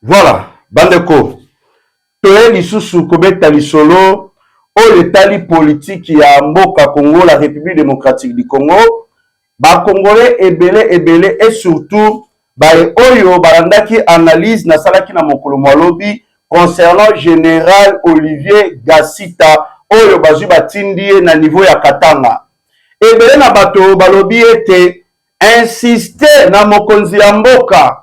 Voilà, bandeko. Toye lisusu kobeta lisolo o letali politique ya mboka Congo, la République démocratique du Congo. Ba Congolais ebele et surtout bae oyo barandaki analyse na salaki na mokolo malobi concernant général Olivier Gassita oyo bazwi batindi na niveau ya Katanga. Ebele na bato balobi ete insister na mokonzi ya mboka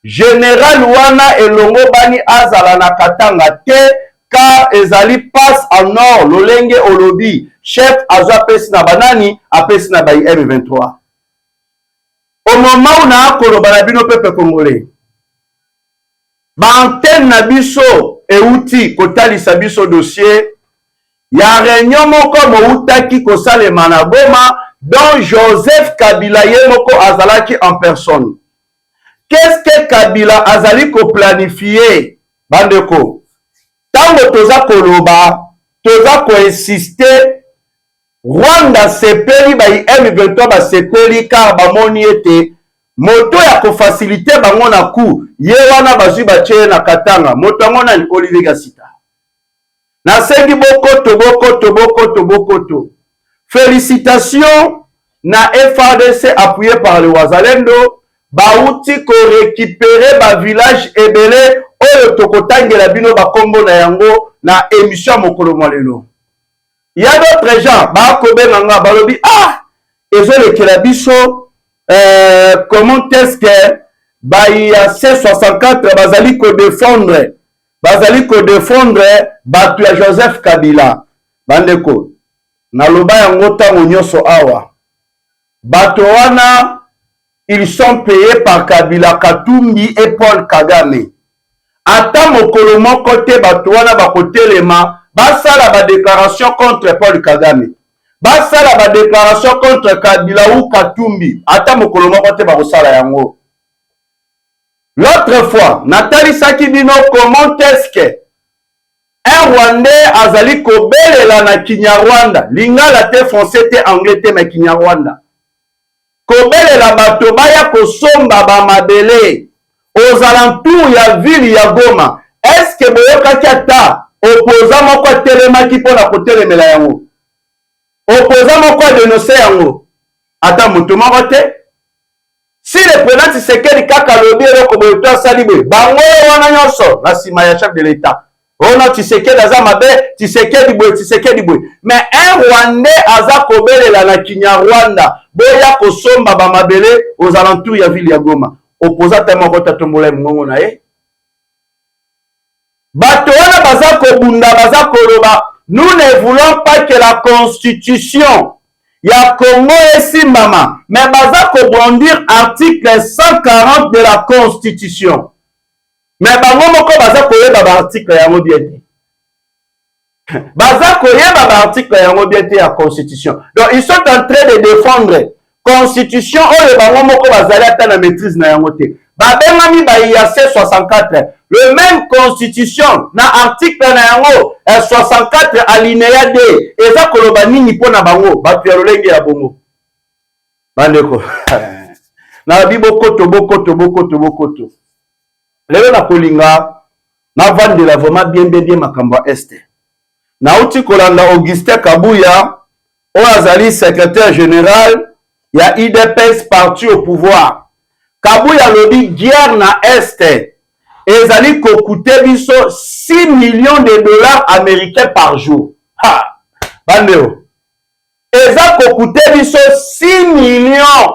général wana elongo bani azala na Katanga te car ezali passe en nord lolenge olobi chef azwa pesi na banani apesi na bai M23. Au moment où na koloba na bino peuple congolais ba antenne na biso euti kotalisa biso dossier ya réunion moko moutaki kosalema na Goma dont Joseph Kabila ye moko azalaki en personne. Qu'est-ce que Kabila azali ko planifier bandeko? Tango toza koloba, toza ko insister Rwanda sepeli bai M23 ba sepeli car bamoni ete moto ya ko faciliter bango na ku ye wana bazwi bache na Katanga moto yango na Olivier Gassita. Na sengi bokoto. Félicitations na FARDC appuyé par le Wazalendo bauti ko récupérer ba village ebele oyo tokotangela bino ba kombo na yango na émission mokolo mwalelo. Il y a d'autres gens ba ko benanga balobi ezolekela biso comment est-ce que ba ya C64 bazali ko défendre batu ya Joseph Kabila. Bandeko naloba yango tango nyoso awa bato wana ils sont payés par Kabila Katumbi et Paul Kagame. Ata mokolo moko te bato wana bakotelema basala ba déclaration contre Paul Kagame, basala ba déclaration contre Kabila ou Katumbi. Ata mokolo moko te bakosala yango. L'autre fois Nathalie Sakibino comment est-ce que un Rwandais azali kobelela na Kinyarwanda lingala te français te anglais te mais Kinyarwanda kobelela bato baya kosomba ba mabele aux alentours ya ville ya Goma. Est-ce que boyokaki ata opposant moko telemaki pona kotelemela yango, opposant moko dénoncer yango ata moto moko te? Si le président Tshisekedi kaka lobi eloko boyo to asali boye bango wana nyonso na sima ya chef de l'État ona Tshisekedi aza mabe Tshisekedi boye mais un Rwandais aza kobelela na Kinyarwanda boya kosomba ba mabele aux alentours ya ville ya Goma opposant tellement ko tatombola mongo na ye bato wana baza kobunda baza koloba nous ne voulons pas que la constitution ya Congo esimbama mais baza kobondir article 140 de la constitution. Mais bango moko baza koyeba ba article yango bien te. Baza koyeba ba article yango bien te ya constitution. Donc ils sont en train de défendre constitution oyo bango moko bazali ata na maîtrise na yango te. Ba bengami ba IAC 64. Le même constitution na article na yango 64 alinéa 2 eza koloba nini pona bango batu ya lolenge ya bongo. Bandeko. Na bokoto. Lelo na kolinga na vandela vraiment bien makambo este. Na uti kolanda Augustin Kabuya o azali secrétaire général ya IDPS parti au pouvoir. Kabuya lobi guerre na este ezali ko coûter biso 6 millions de dollars américains par jour. Ha! Bandeo. Eza ko coûter biso 6 millions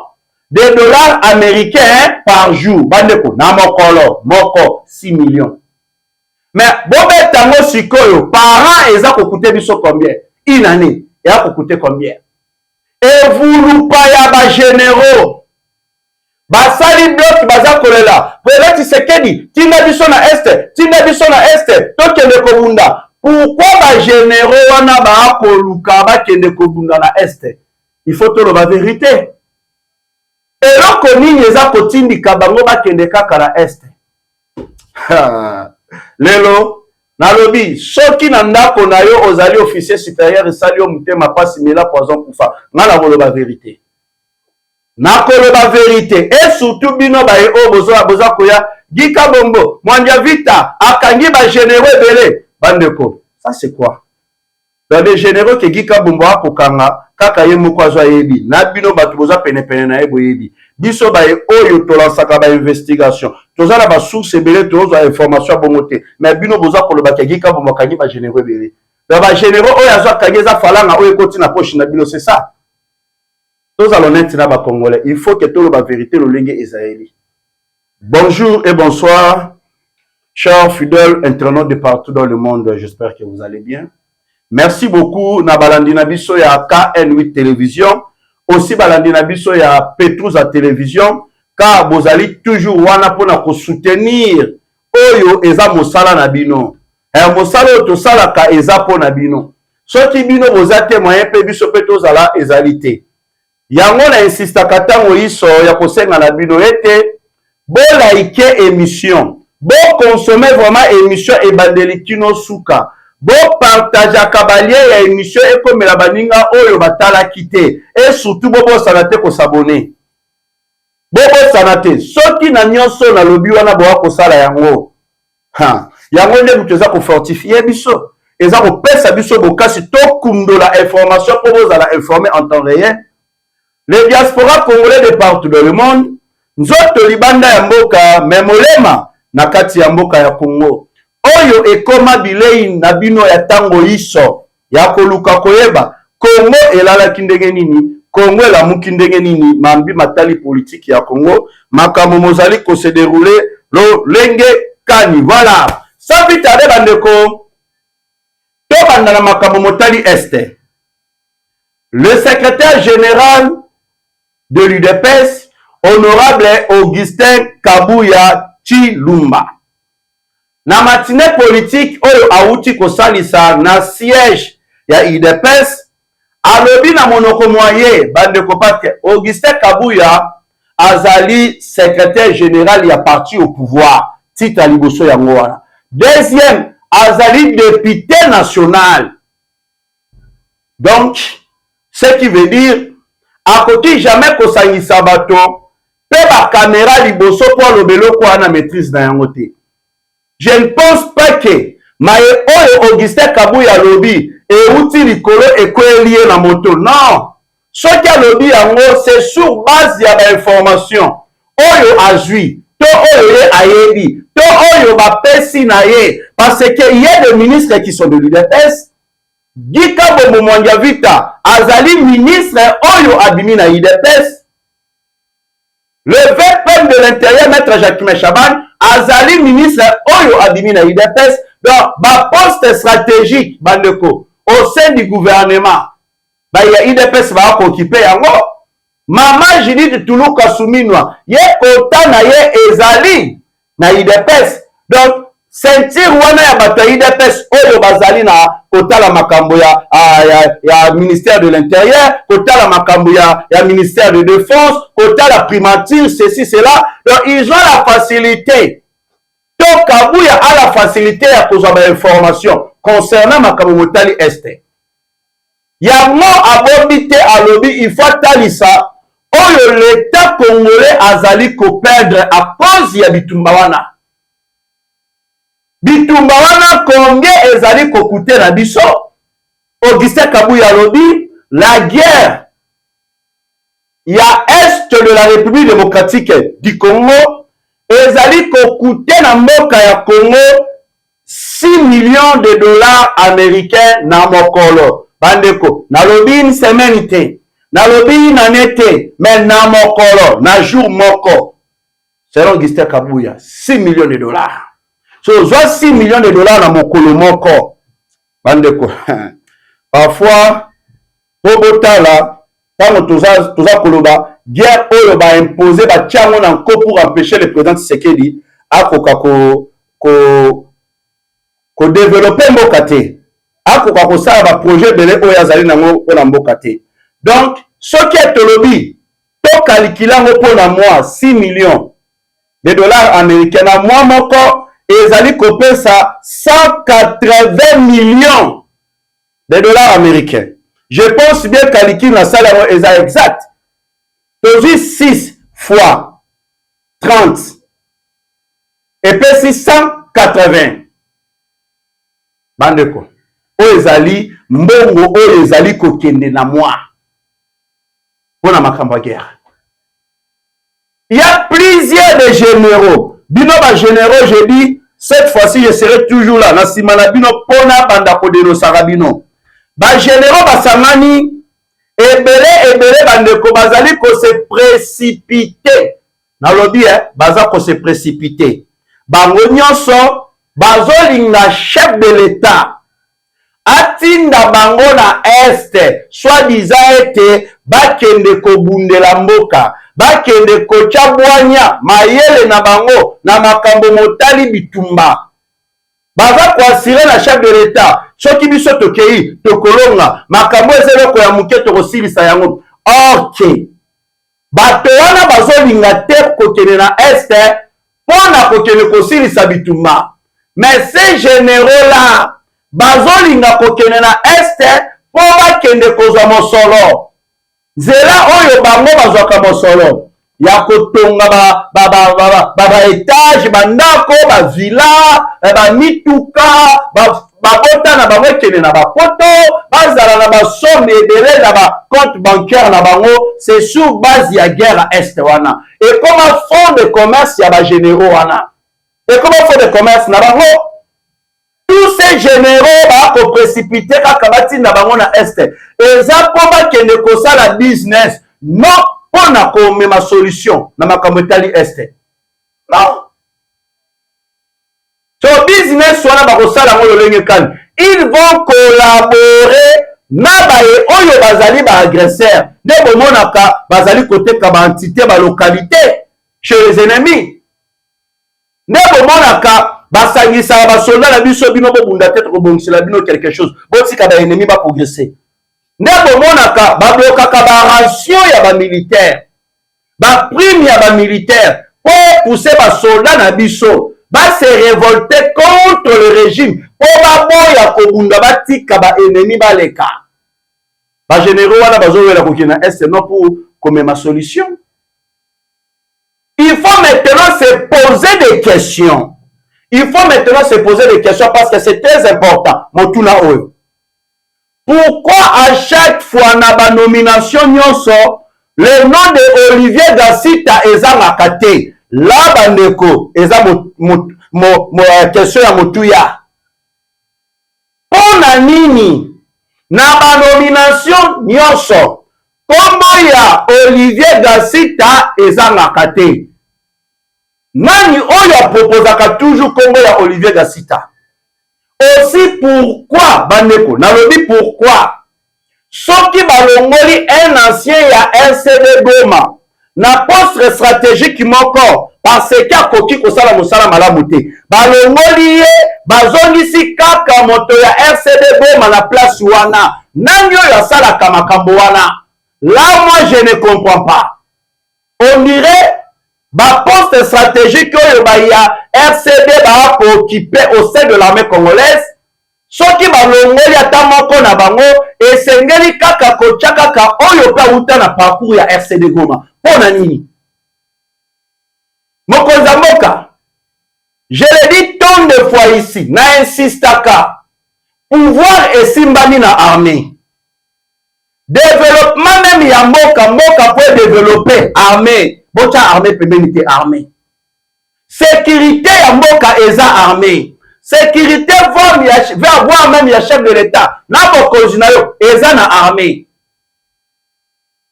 de dollars américains par jour. Bandeko, na moko 6 millions. Mais bobe tango sikoyo, par an, eza ko coûter biso combien? Une année, eza ko coûter combien? Et vous pas ya ba généraux. Basali bloc baza kolela. Président Tshisekedi, tinga biso na este, tokende kobunda. Pourquoi ba généraux wana ba koluka ba kende kobunda na este? Il faut te la vérité. Eloko nini eza kotindika bango bakende kaka na este. Lelo nalobi soki na ndako na yo ozali officier supérieur esali yo mutema pasi mela poison kufa ngala koloba vérité. Na koloba vérité et surtout bino baye o boza koya Gika Bombo, Mwanja Vita, akangi ba généraux belé. Bandeko, ça c'est quoi? Dans des généraux que Gika Bombo a kokanga, kaka ye moko azwa yebi. Na bino batu boza pene na yebo yebi. Biso ba ye oyo tolansaka ba investigation. Toza na ba source belé toza information bongote. Mais bino boza koloba ke Gika Bombo akangi ba généraux belé. Dans ba généraux oyo azwa kangi za falanga oyo koti na poche na bino, c'est ça. Tous allons être là, Congolais. Il faut que tout le vérité le lingue israélien. Bonjour et bonsoir, chers fidèles internautes de partout dans le monde. J'espère que vous allez bien. Merci beaucoup. Na balandi na biso ya KN8 télévision, aussi balandi na biso ya Petrouza télévision, car vous allez toujours wana pona ko soutenir oyo eza mosala na bino. Mosala to sala ka eza pona bino. Soki bino bozate moyen pe biso Petrouza la ezalité. Yango na insista katango iso ya kosenga na bino ete bo like émission, bo consommer vraiment émission e bandeli kino suka, bo partage akabalie ya émission e komela baninga oyo batala kite et surtout bo sanate ko s'abonner. Bo sanate soki na nyonso na lobi wana bo ko sala yango. Yango nde muteza ko fortifier biso, eza ko pesa biso bokasi to kundola information pour vous ala informer en temps réel. Les diasporas congolais de partout dans le monde, nzoto libanda ya mboka, memolema na kati ya mboka ya Congo. Oyo ekoma bilei na bino ya tango iso, ya koluka koyeba, Congo elalaki ndenge nini, Congo elamuki ndenge nini, mambi matali politique ya Congo, makambo mozali ko se dérouler lo lenge kani. Voilà. Sans vite tarder bandeko, to banda na makambo motali este. Le secrétaire général de l'UDPS, honorable Augustin Kabuya Chilumba. Na matinée politique oyo awuti kosalisa na siège ya UDPS, alobi na monoko moye bandeko patke Augustin Kabuya azali secrétaire général ya parti au pouvoir, titre liboso yango wana. Deuxième, azali député national. Donc, ce qui veut dire akoti jamais kosangisa bato pe ba caméra liboso po lobelo ko na maîtrise na yango te. Je ne pense pas que maye oyo Augustin Kabuya lobi e uti likolo ekoelie na moto. Non. Ce qui lobi yango c'est sur base ya ba information oyo azui to oyo ye ayebi to oyo ba pesi na ye, parce que il y a des ministres qui sont de l'UDPS. Gika Bombo Mwanja Vita azali ministre oyo abimi na UDPS. Le VP de l'intérieur, maître Jacques Chaban, azali ministre oyo abimi na UDPS. Donc, ba poste stratégique bandeko au sein du gouvernement, ba ya UDPS va occuper yango. Mama Judith Tuluka Suminwa ye kota na ye ezali na UDPS. Donc sentir wana ya bato ya UDPS oyo bazali na kotala makambo ya ministère de l'intérieur, kotala makambo ya ministère de défense, kotala primature, ceci, cela. Donc ils ont la facilité. Donc Kabuya a la facilité ya kozwa ba information concernant makambo motali este. Yango abobite alobi il faut talisa oyo l'état congolais azali ko perdre à cause ya bitumba wana. Bitumba wana Congo ezali kokute na biso. Augustin Kabuya lobi la guerre ya est de la République démocratique du Congo ezali kokute na mboka ya Congo 6 millions de dollars américains na mokolo. Bandeko, na lobi une semaine te, na lobi na nete, mais na mokolo, na jour moko. Selon Augustin Kabuya, 6 millions de dollars. So, 6 millions de dollars na mokolo moko. Bandeko. Parfois, Bogotala, quand toza koloba, guerre oyo ba imposer ba tiango na nko pour empêcher le président Tshisekedi a ko développer mboka te. Akoka ko sala ba projet belé oyo azali nango na mboka te. Donc, ce qui est lobby, to calculer ngo pour na mois 6 millions de dollars américains na mois moko ezali kopesa 180 millions de dollars américains. Je pense bien calculer la salaire exact. Toujours 6 fois 30. epesi 180 bandeko oyo ezali mbongo oyo ezali kokende na mwa mpona makambo ya guerre. Il y a plusieurs de généraux. Bino ba généraux, je dis, cette fois-ci, je serai toujours là. Na simana bino pona banda kodeno sarabino. Ba généraux basamani ebele bandeko bazali ko se précipiter. Na lobby baza ko se précipiter. Bango nyonso bazolinga chef de l'État. Atinda bango na este, soi-disant ete bakende kobundela mboka. Bakende kochabwanya mayele na bango na makambo motali bitumba. Baza kwasire na chef de l'État. Soki biso tokei tokolonga makambo ezelo ko ya muke tokosilisa yango. Ok. Bato wana bazolinga te kokende na este pona kokende kosilisa bitumba. Mais ces généraux là bazolinga kokende na este po bakende kozwa mosolo. Zela oyo bango bazwaka mosolo ya kotonga ba etage bandako ba villa ba mituka ba bota na bango kene na ba poto bazala na ba somme ebele na ba compte bancaire na bango, c'est sur base ya guerre est wana et comme fond de commerce ya ba généraux wana et comme fond de commerce na bango. Tous ces généraux bako précipiter kaka batinda bango na este eza po bakende kosala business non pona komema solution na makambo etali este non. So business wana bakosala ngo lolenge kani ils vont collaborer na baye oyo bazali ba agresseur nde bomonaka bazali koteka ba entité ba localité chez les ennemis nde bomonaka basangisa basoldat na biso bino bobunda tete kobongisela bino quelque chose botika ba ennemi ba progresser nde bomonaka bablokaka ba ration ya ba militaire ba prime ya ba militaire po pousser basoldat na biso ba se révolter contre le régime po baboya kobunda batika ba ennemi baleka ba généraux wana bazowela kokina est non pour komema solution. Il faut maintenant se poser des questions. Il faut maintenant se poser des questions parce que c'est très important. Motuna oyo. Pourquoi à chaque fois na ba nomination nyonso le nom de Olivier Gassita eza makate la bandeko eza question ya motuya. Pona nini na ba nomination nyonso kombo ya Olivier Gassita eza makate? Nani oyo proposaka toujours kombo ya Olivier Gassita? Aussi pourquoi bandeko nalobi pourquoi soki balongoli un ancien ya RCD Goma na poste stratégique moko parce que akoki kosala mosala malamu te balongoli ye bazongisi kaka moto ya RCD Goma na place wana nani oyo asalaka makambo wana? Là moi je ne comprends pas. On dirait ba poste stratégique oyo ba ya RCD ba ko occuper au sein de l'armée congolaise soki balongoli ata moko na bango esengeli kaka kotia kaka oyo pa uta na parcours ya RCD Goma pona nini? Mokonza mboka, je le dis tant de fois ici na insistaka pouvoir esimbani na armée. Développement même ya mboka peut développer armée. Bocha armée pembeni armée. Sécurité ya mboka eza armée. Sécurité va avoir même ya chef de l'État. Na bokonzi na yo eza na armée.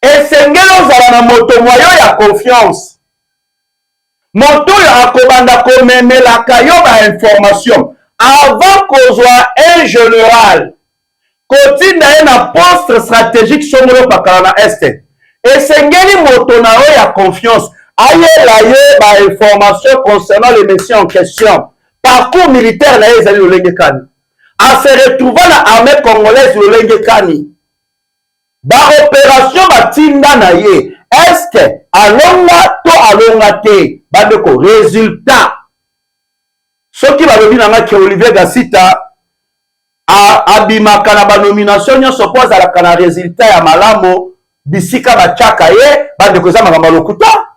Et sengelo zala na moto moyo ya confiance. Moto ya akobanda komemela kayo ba information avant kozwa un général. Kotinda ye na poste stratégique somolo pakala na este. Esengeli moto na yo ya confiance ayela ye ba information concernant les missions en question. Parcours militaire na ye ezali lolenge kani. A se retrouver na armée congolaise lolenge kani. Ba opération batinda na ye. Est-ce que alonga to alonga te? Bandeko résultat. Soki balobi na nga ke Olivier Gassita abimaka na ba nomination nyonso po azalaka na résultat ya malamu bisika batiaka ye bandeko eza makambo lokuta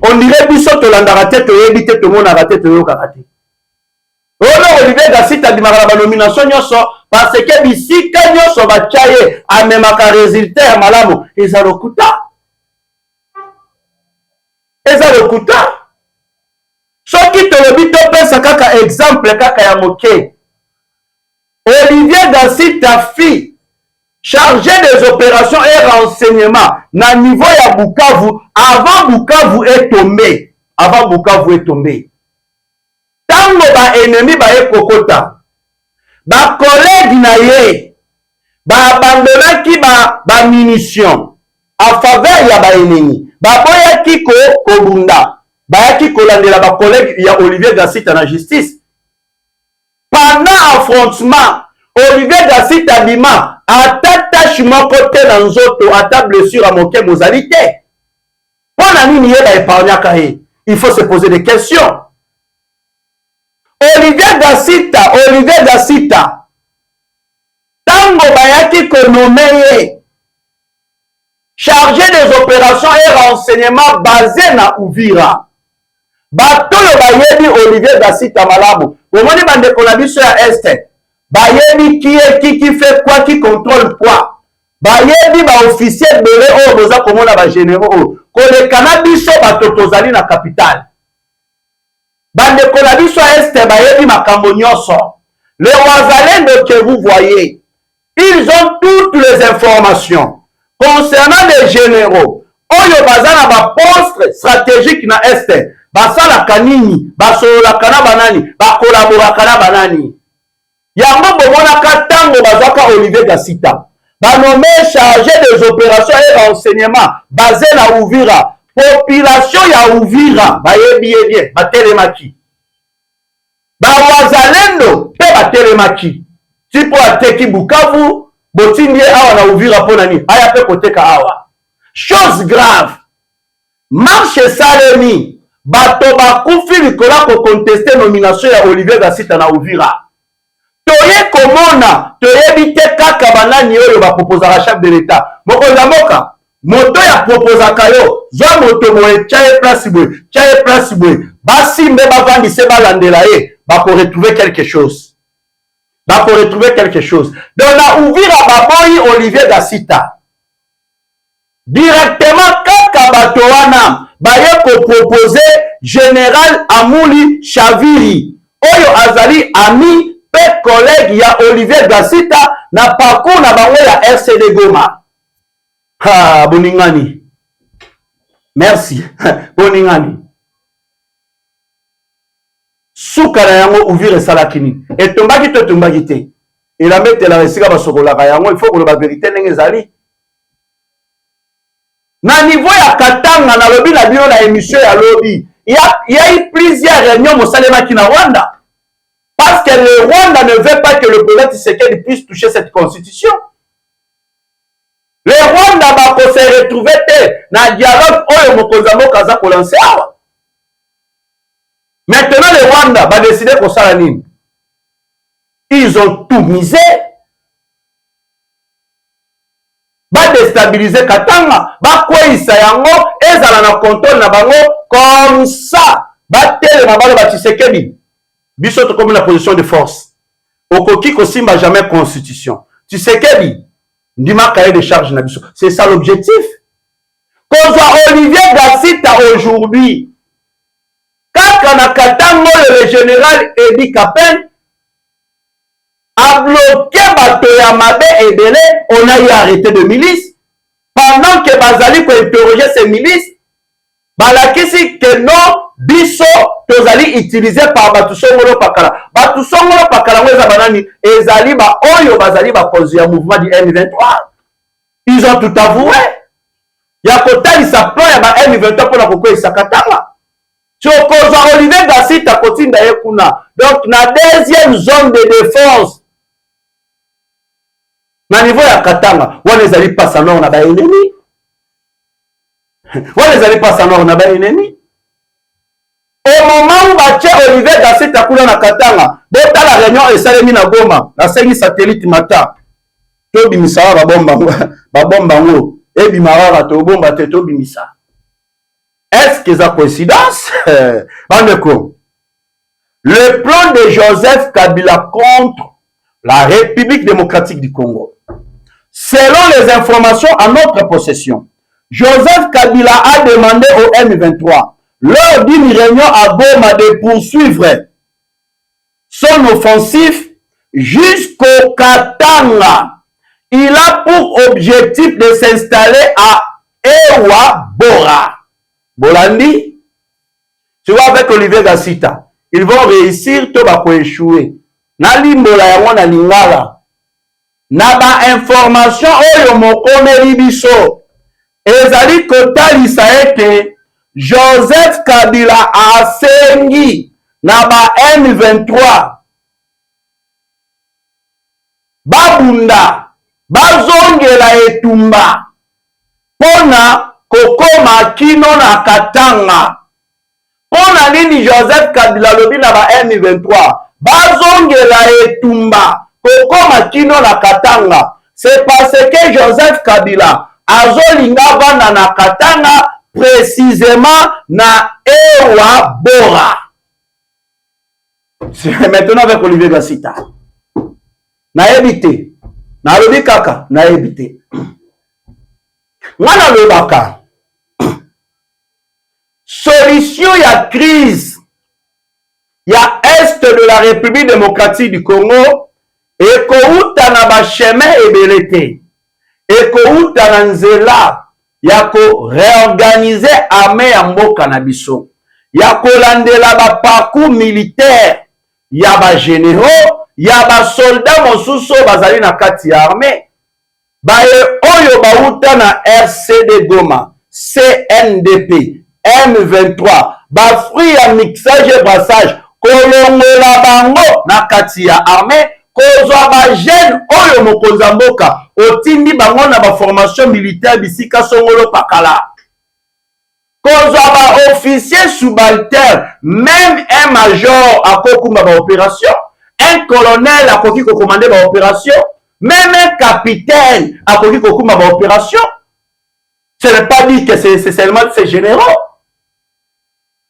on dirait biso tolandaka te toyebi te tomonaka te toyokaka te. Oyo Olivier Gasita bimaka na nomination nyonso parce que bisika nyonso batya ye amemaka résultat ya malamu eza lokuta. Eza lokuta. Soki tolobi topesa kaka exemple kaka ya moke. Olivier Gasita fi chargé des opérations et renseignements na niveau ya Bukavu avant Bukavu est tombé. Avant Bukavu est tombé. Tango ba ennemi ba ekokota. Ba collègue na ye ba abandonnaki ba munitions en faveur ya ba ennemi. Ba boyaki ko kobunda. Bayaki kolandela ba collègue ya Olivier Gasita na justice. Pendant affrontement, Olivier Gasita bima atatache moko te na nzoto ata blessure a moke mozalité. Pona nini ye ba épargnaka ye? Il faut se poser des questions. Olivier Gasita tango bayaki konomé ye chargé des opérations et renseignements basés na Uvira. Batolo bayebi Olivier Gasita malamu. Omoni bandeko na biso ya Este. Bayebi qui fait quoi, qui contrôle quoi. Bayebi ba officier belé o boza komona ba généraux. Kolekana biso bato tozali na capitale. Bandeko na biso Este bayebi makambo nyonso. Les Wazalendo que vous voyez, ils ont toutes les informations concernant les généraux. Oyo bazana ba poste stratégique na Este. Basala kanini, basolola kana banani, bakolabora kana banani. Yango bomona tango bazaka Olivier Gasita. Banomé chargé des opérations et renseignements basé na Uvira. Population ya Uvira, bayebi bien, batelemaki. Bawazalendo pe batelemaki. Si po ateki Bukavu, botindi awa na Uvira po nani, aya pe koteka awa. Chose grave. Marche salemi. Bato bakufi likola ko contester nomination ya Olivier Gasita na Uvira. Toye komona, toyebi te kaka banani oyo ba proposera chef de l'État. Mokonza moka, moto ya proposaka yo, zwa moto moye chaye place boye. Basimbe bavandise balandela ye, bako retrouver quelque chose. Donc na Uvira baboyi Olivier Gasita. Directement kaka bato wana baye ko proposer général Amouli Chaviri oyo azali ami pe collègue ya Olivier Gasita na parcours na bango ya RCD Goma. Ha boningani. Merci. Boningani. Suka na yango Uvira salakini. Etombaki to tombaki te. Il a mettre la resika basokola ka yango il faut que la vérité ndenge zali. Na niveau ya Katanga na lobi na bio na émission ya lobi, il y a eu plusieurs réunions au Salemaki na Rwanda. Parce que le Rwanda ne veut pas que le président Tshisekedi puisse toucher cette constitution. Le Rwanda va se retrouver dans le dialogue oyo mokonzamo kaza ko lancer awa. Maintenant le Rwanda va décider ko sala nini. Ils ont tout misé. Va déstabiliser Katanga, va kweisa yango, ezala na contrôle na bango, comme ça, va tele na balo ba Tshisekedi. Biso to comme la position de force. Okoki ko simba jamais constitution. Tshisekedi, ndima cahier de charge na biso. C'est ça l'objectif. Qu'on soit Olivier Gasita aujourd'hui, kaka na Katanga le général Edi Kapen, a bloqué bato ya mabe ebele, on a eu arrêté de milices. Pendant que Bazali peut interroger ces milices, balakisi que non, biso, tozali utilisé par Batusongolo Pakala. Batusongolo Pakala, weza banani, ezali ba oyo bazali ba cause ya mouvement du M23. Ils ont tout avoué. Yakota isa plan ya ba M23 pour la koko isa Katanga. Chokoza Olivier Gasita kotinda yekuna. Donc, na deuxième zone de défense, na niveau ya Katanga, wana ezali pasa nord na ba ennemi. Wana ezali pasa nord na ba ennemi. Au moment où bache Olivier Gasita kula na Katanga, bota la réunion esalemi na Goma, na sengi satellite mata. To bimisa ba bomba ngo, ebimara to bomba te to bimisa. Est-ce que c'est coïncidence? Le plan de Joseph Kabila contre la République démocratique du Congo. Selon les informations à notre possession, Joseph Kabila a demandé au M23, lors d'une réunion à Goma, de poursuivre son offensif jusqu'au Katanga. Il a pour objectif de s'installer à Ewa Bora. Bolandi, tu vois, avec Olivier Gassita, ils vont réussir, tout va échouer. Nali Mbola ya na lingala. Na ba information oyo mokomeli biso. Ezali kotalisa ete Joseph Kabila asengi na ba M23. Babunda, bazongela etumba. Pona kokoma kino na Katanga. Pona nini Joseph Kabila lobi na ba M23. Bazongela etumba. Kokoma kino na Katanga. C'est parce que Joseph Kabila azolinga vanda na Katanga, précisément na Ewa Bora. C'est maintenant avec Olivier Gassita. Na ebite. Na lobi kaka, na ebite. Wana lobaka. Solution ya crise ya est de la République démocratique du Congo ekouta na ba chemin ebelete. Ekouta na nzela ya ko réorganiser armée ya mboka na biso. Ya kolandela ba parcours militaire ya ba généraux, ya ba soldats mosusu bazali na kati ya armée. Baye oyo bauta na RCD Goma, CNDP, M23, ba fruit ya mixage et brassage, kolongola bango na kati ya armée, kozwa ba jeune oyo mokonza mboka, otindi bango na ba formation militaire bisika songolo pakala. Kozwa ba officier subalterne, même un major akokumba ba opération, un colonel akoki ko commander ba opération, même un capitaine a connu beaucoup d'opérations. Ce n'est pas dit que c'est seulement ces généraux.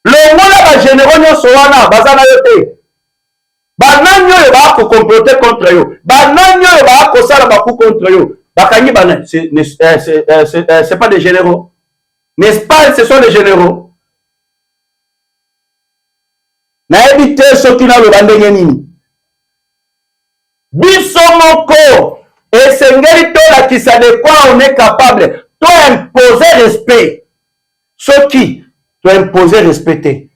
Le monde des généraux n'y sont pas bazana yote. Bananyo yo ba ko comploter contre yo. Bananyo yo ba ko sala ba ku contre yo. Bakanyi banan, c'est pas des généraux. N'est-ce pas, ce sont des généraux. Na ebite soki na lo bandenge nini. Bisomoko et sengeli tola qui ça de quoi on est capable to imposer respect. Ce qui to imposer respecter.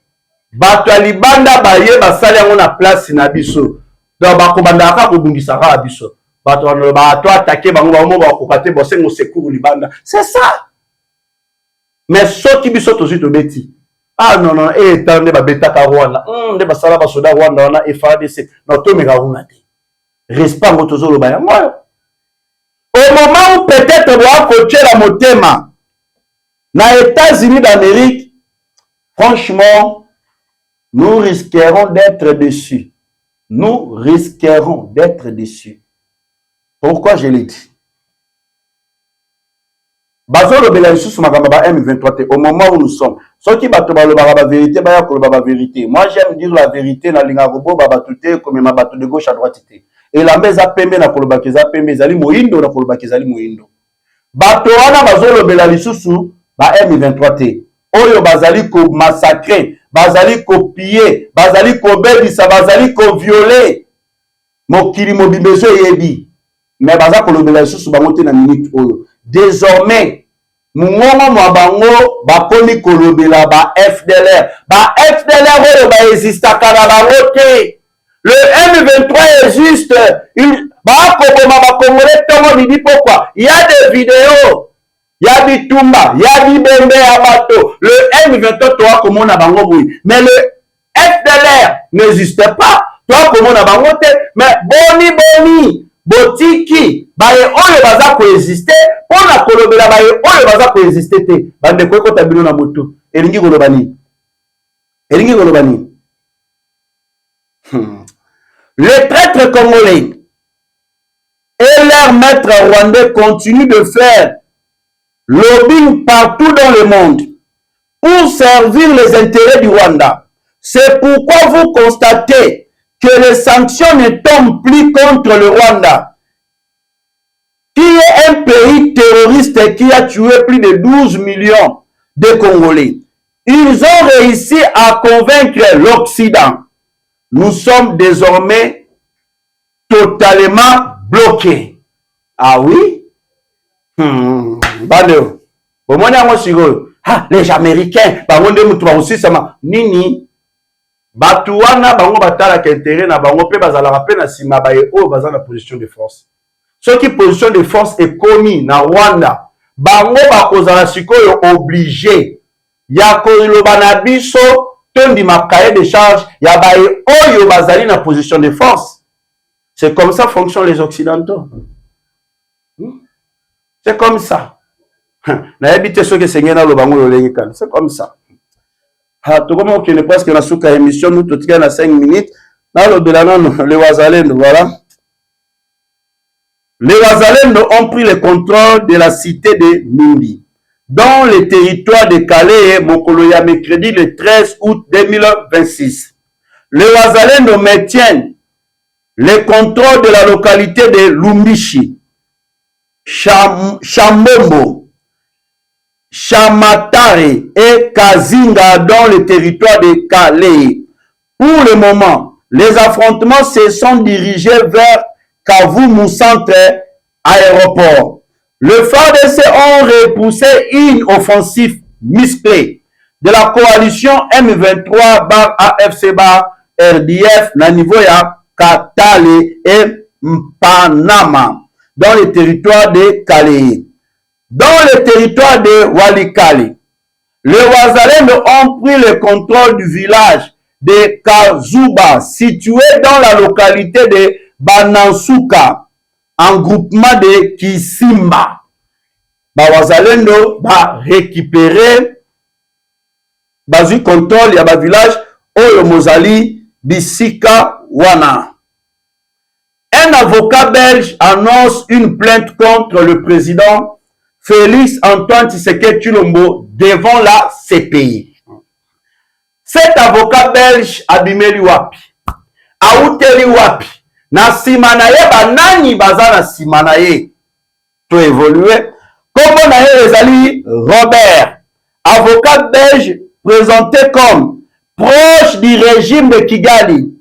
Bato alibanda baye basali yango na place na biso. Donc bakobanda ka kobungisa ka biso. Bato no ba to attaquer bango ba mo ba kokate bosengo secours libanda. C'est ça. Mais ce qui biso to to beti. Ah non non et tande ba beta ka Rwanda. De basala ba soda Rwanda wana FARDC. No to mega Rwanda. Respect au moment où peut-être on doit coacher la motema na États-Unis d'Amérique, franchement, nous risquerons d'être déçus. Nous risquerons d'être déçus. Pourquoi je l'ai dit? Bazolo Belarus Magamba M23 au moment où nous sommes. Ceux qui battent la vérité, la vérité. Moi j'aime dire la vérité na lingarobo babatute comme ma bateau de gauche à droite. Et la meza pembe na kolobakeza pembe zali moindo na kolobakeza moindo. Bato wana bazolo Belarus ba M23 te. Oyo bazali ko massacrer, bazali ko piller, bazali ko bebisa, bazali ko violer. Mokili mobimbezo yebi. Mais baza kolobela lisusu bango te na minute oyo. Désormais, mungongo mwa bango bakomi kolobela ba FDLR. Ba FDLR oyo ba existaka na bango te. Le M23 existe. Il ba koboma ba Congolais tongo bidi pourquoi? Il y a des vidéos. Il y a du Tumba, il y a du Bembe à bateau. Le M23 toi comme on a bango oui. Mais le FDLR n'existe pas. Toi comme on a bango te. Mais boni botiki baye oyo baza coexister pona kolobela baye oyo baza coexister te bande ko ko tabino na moto elingi kolobani Les traîtres congolais et leurs maîtres rwandais continuent de faire lobbying partout dans le monde pour servir les intérêts du Rwanda. C'est pourquoi vous constatez que les sanctions ne tombent plus contre le Rwanda, qui est un pays terroriste qui a tué plus de 12 millions de Congolais. Ils ont réussi à convaincre l'Occident. Nous sommes désormais totalement bloqués. Ah oui? Bano. Les Américains, Nini, Batouana, bango batala intérêt na bango pe bazala rappel na sima baye o bazana position de force. Ce qui position de force est commis na Rwanda, bango bakozala sikoyo obligé ya koiloba na biso tondi makaye de charge ya baye oyo bazali na position de force. C'est comme ça fonctionnent les Occidentaux. C'est comme ça. Na habité ce que sengena lo bango lo lengi. C'est comme ça. Tout comme on est presque dans la émission, nous tout à 5 minutes. Dans le delà, les Wazalendo, voilà. Les Wazalendo ont pris le contrôle de la cité de Mimbi, dans le territoire de Calais et Mokoloya, mercredi le 13 août 2026. Les Wazalendo maintiennent le contrôle de la localité de Lumbishi, Chambombo, Chamatare et Kazinga dans le territoire de Calais. Pour le moment, les affrontements se sont dirigés vers Kavumu centre aéroport. Le FARDC ont repoussé une offensive musclée de la coalition M23 AFC RDF na niveau ya Katale et Mpanama dans le territoire de Calais. Dans le territoire de Walikale, les Wazalendo ont pris le contrôle du village de Kazuba, situé dans la localité de Banansuka, en groupement de Kisimba. Wazalendo va récupérer le contrôle du village Oyo Mozali Bisika Wana. Un avocat belge annonce une plainte contre le président Félix Antoine Tshisekedi Tshilombo devant la CPI. Cet avocat belge abimeli wapi, auteli wapi, na sima na ye banani baza na sima na ye to évoluer. Kombo na ye ezali Robert, avocat belge présenté comme proche du régime de Kigali,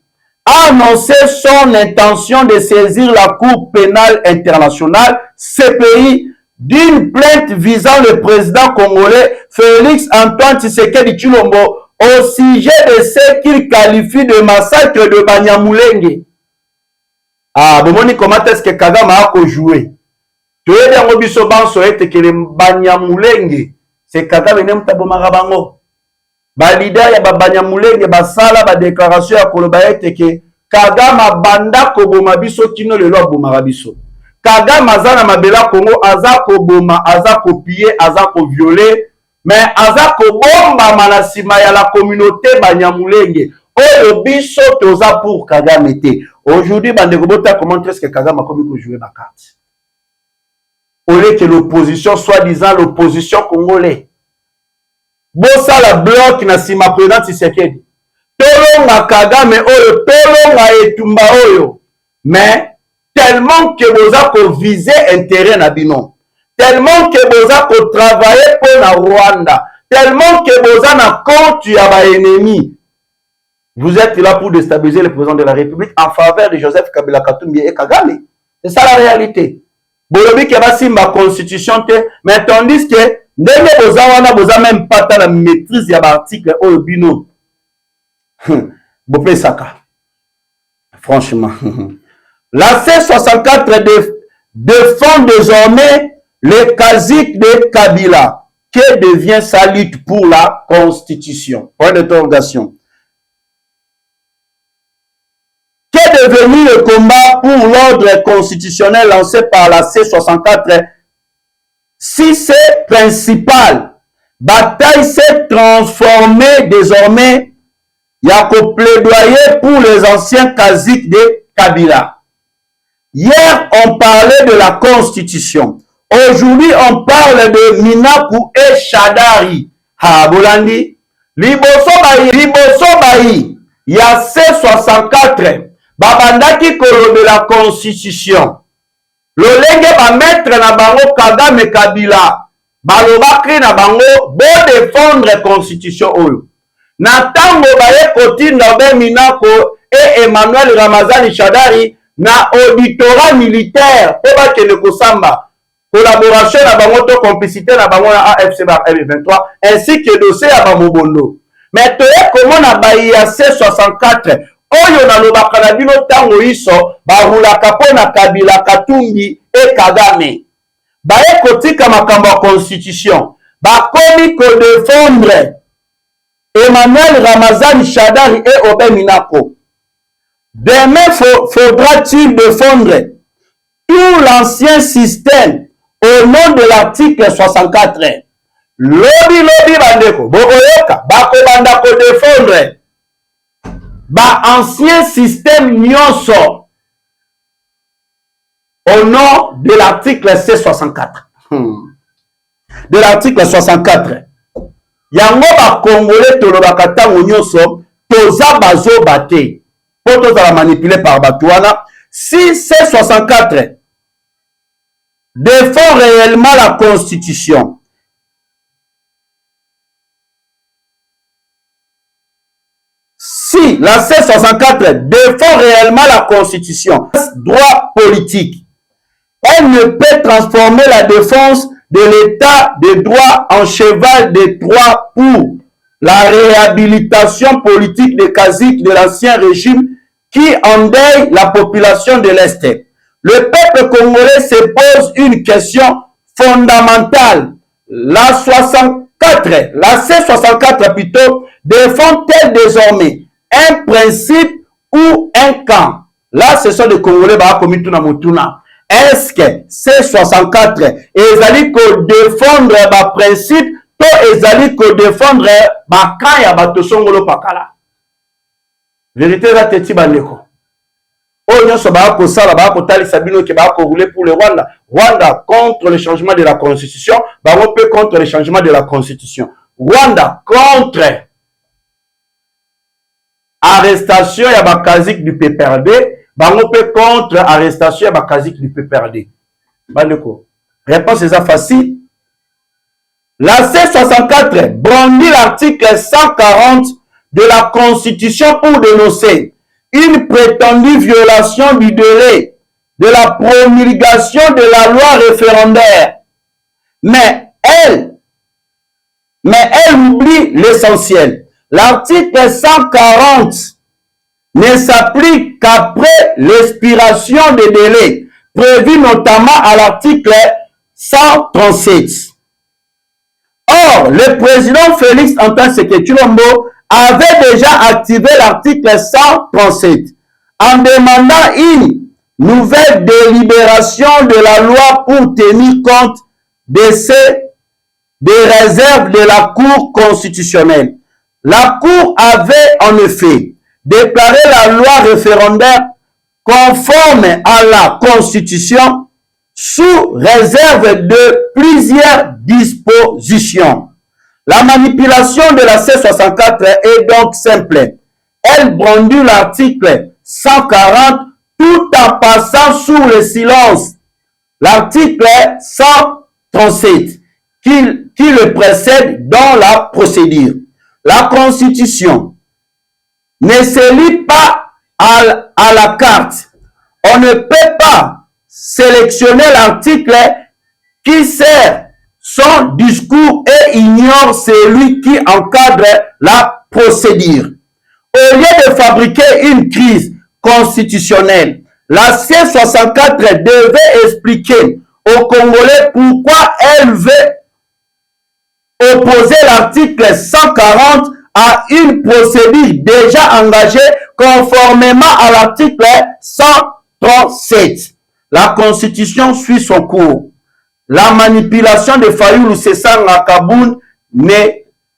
a annoncé son intention de saisir la Cour pénale internationale CPI d'une plainte visant le président congolais Félix Antoine Tshisekedi Tshilombo au sujet de ce qu'il qualifie de massacre de Banyamulenge. Ah, bomoni comment est-ce que Kagame a joué? Tu es dans le biso banso ete que le Banyamulenge, c'est Kagame nem tabomaka bango. Ba leader ya Banyamulenge basala ba déclaration ya koloba ete que Kagame banda koboma biso kino lelo abomaka biso. Kagame aza na mabela Congo, aza koboma, aza kopiller, aza violer, mais aza kobomba na sima ya la communauté Banyamulenge. Oyo biso toza pour Kagame te. Aujourd'hui, bande kobota comment est-ce que Kagame a commis jouer ma carte? Au lieu que l'opposition, soi-disant l'opposition congolaise, bossa la bloc na sima président Tshisekedi. Tolonga Kagame oyo, tolonga etumba oyo, mais tellement que vous avez visé intérêt na bino, tellement que vous avez travaillé pour la Rwanda, tellement que vous avez un compte ya ennemi. Vous êtes là pour déstabiliser le président de la République en faveur de Joseph Kabila Katumbi et Kagame. C'est ça la réalité. Bolobi ke ba simba constitution te, mais tandis que ndenge vous avez même pas la maîtrise ya l'article oyo bino. Bopé Saka. Franchement. La C64 défend désormais le casique de Kabila. Que devient sa lutte pour la Constitution? Point d'interrogation. Qu'est devenu le combat pour l'ordre constitutionnel lancé par la C64? Si c'est principal, bataille s'est transformée désormais, il y a qu'au plaidoyer pour les anciens casiques de Kabila. Hier, on parlait de la Constitution. Aujourd'hui, on parle de Minaku et Chadari. ha bolandi liboso bayi ya C64 babandaki kolobela constitution lolenge bametre na bango Kagame Kabila balobaki na bango bo défendre constitution oyo na tango baye kotinda Beminako et Emmanuel Ramazani Shadari na auditorat militaire po bakende kosamba collaboration na bango to complicité na bango na AFC bar M23 ainsi que dossier ya bamobondo mais toye komona bayi ya C64 oyo nalobaka na bino tango iso barulaka mpo na Kabila Katumbi et Kagame baye kotika makambo ya constitution bakomi kodefendre Emmanuel Ramazani Shadari et Aubin Minako. Demain faudra-t-il défendre tout l'ancien système au nom de l'article 64. Lobi bandeko bokoyoka bakobanda ko défendre ba ancien système nyonso au nom de l'article C64. De l'article 64. Yango ba Congolais tolobaka tango nyonso toza bazo bate po tozala manipulé par Batouana. Si C64 défend réellement la constitution, si la C64 défend réellement la constitution, droit politique, elle ne peut transformer la défense de l'état de droit en cheval de Troie pour la réhabilitation politique des casiques de l'ancien régime qui endeuille la population de l'Est. Le peuple congolais se pose une question fondamentale. La C64 plutôt, défend-elle désormais un principe ou un camp? Là, ce sont des Congolais qui ont commis Mutuna. Est-ce que C64 ezali ko défendre ba principe to ezali ko défendre ba camp ya bato songolo pakala? Vérité la teti bandeko. O nyonso ba ko sala ba ko talisa bino ke ba ko rouler pour le Rwanda. Rwanda contre le changement de la constitution, ba peut contre le changement de la constitution. Rwanda contre arrestation ya ba kazik du PPRD. Bango peut contre arrestation à Kazik du PPRD. Bandeko. Réponse est facile. La C64 brandit l'article 140 de la Constitution pour dénoncer une prétendue violation du délai de la promulgation de la loi référendaire. Mais elle oublie l'essentiel. L'article 140 ne s'applique qu'après l'expiration des délais, prévus notamment à l'article 137. Or, le président Félix Antoine Tshisekedi Tshilombo avait déjà activé l'article 137 en demandant une nouvelle délibération de la loi pour tenir compte des réserves de la Cour constitutionnelle. La Cour avait en effet déclarer la loi référendaire conforme à la Constitution sous réserve de plusieurs dispositions. La manipulation de la C64 est donc simple. Elle brandit l'article 140 tout en passant sous le silence l'article 137 qui le précède dans la procédure. La Constitution ne se lit pas à la carte. On ne peut pas sélectionner l'article qui sert son discours et ignore celui qui encadre la procédure. Au lieu de fabriquer une crise constitutionnelle, la C64 devait expliquer aux Congolais pourquoi elle veut opposer l'article 140 à une procédure déjà engagée conformément à l'article 137. La Constitution suit son cours. La manipulation de Fayulu Cessant Kaboun ne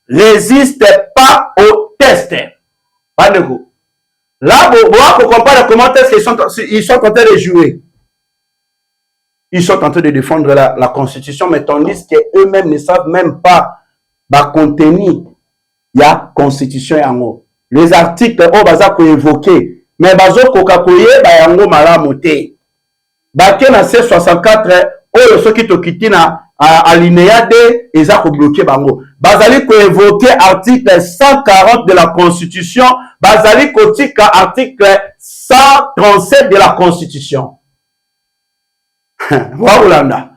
résiste pas au test. Là, vous comprenez comment est-ce qu'ils sont en train de jouer. Ils sont en train de défendre la Constitution, mais tandis qu'eux-mêmes ne savent même pas ba contenu ya constitution yango. Les articles oyo baza koévoke mais bazokoka koyeba yango malamu te. Bake na C64 oyo soki tokiti na alinéa D eza kobloke bango. Bazali koévoke article 140 de la constitution, bazali kotika article 137 de la constitution. Waulanda.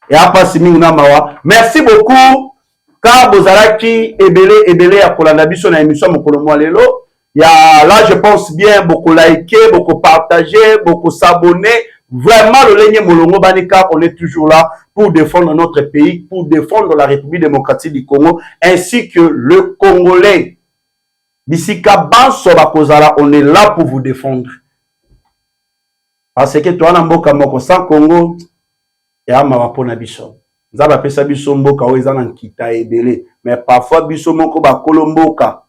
Et après Simina Mawa. Merci beaucoup. Car Bozalaki ebele ya kolanda biso na émission mokolo mwa lelo. Là, je pense bien beaucoup liker, beaucoup partager, beaucoup s'abonner. Vraiment, le Lenye Molongo Banika, on est toujours là pour défendre notre pays, pour défendre la République démocratique du Congo, ainsi que le Congolais. Bisika Bansoba Kozala, on est là pour vous défendre. Parce que toi, Namboka Moko, sans Congo, et à Mawapona Biso. Zaba Pesa Biso Mboka, Oezan Kita et Belé. Mais parfois, Biso Moko Ba Kolomboka.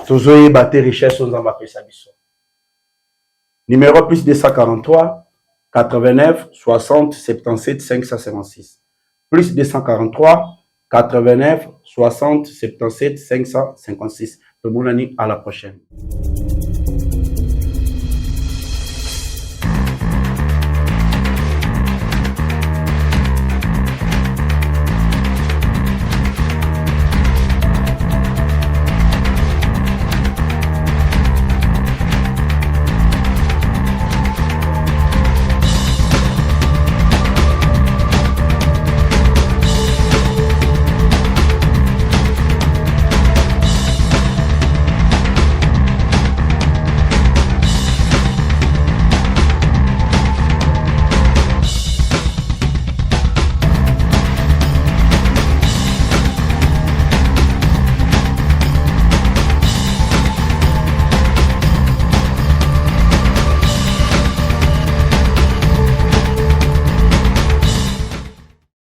Tozoye Baté Richesse, on Zaba Pesa Biso. Numéro plus 243 89 60 77 556. Plus 243 89 60 77 556. Tout le monde à la prochaine.